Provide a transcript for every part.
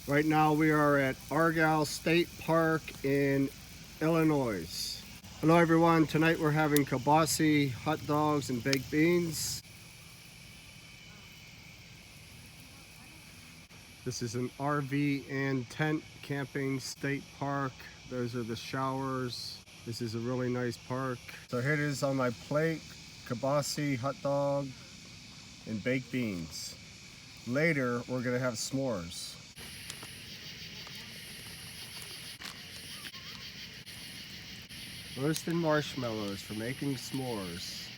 Right now we are at Argyle State Park in Illinois. Hello everyone, tonight we're having kielbasa, hot dogs, and baked beans. This is an RV and tent camping state park. Those are the showers. This is a really nice park. So here it is on my plate, kielbasa, hot dog, and baked beans. Later, we're gonna have s'mores. Roasted marshmallows for making s'mores.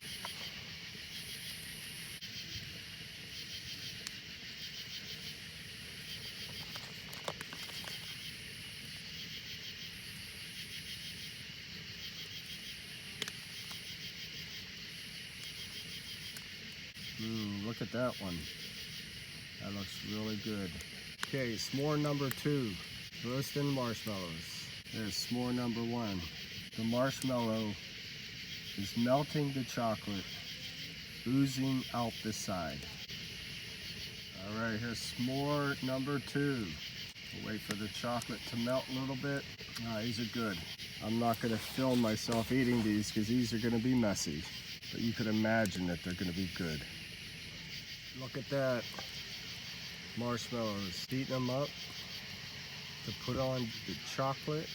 Look at that one. That looks really good. Okay, s'more number 2, roasted marshmallows. There's s'more number 1. The marshmallow is melting the chocolate, oozing out the side. All right, here's s'more number 2. We'll wait for the chocolate to melt a little bit. These are good. I'm not gonna film myself eating these because these are gonna be messy, but you could imagine that they're gonna be good. Look at that. Marshmallows, heating them up to put on the chocolate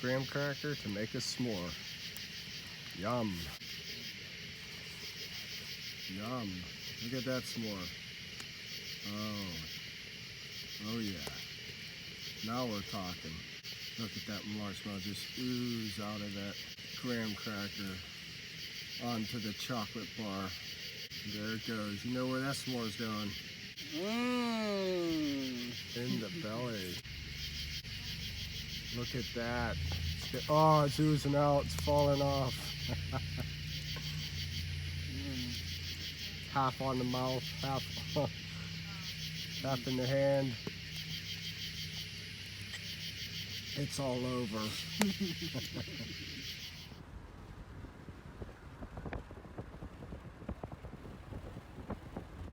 graham cracker to make a s'more. Yum. Yum. Look at that s'more. Oh yeah. Now we're talking. Look at that marshmallow just ooze out of that graham cracker onto the chocolate bar. There it goes. You know where that s'more's going. In the belly. Look at that. Oh, it's oozing out. It's falling off. Half on the mouth, half in the hand. It's all over.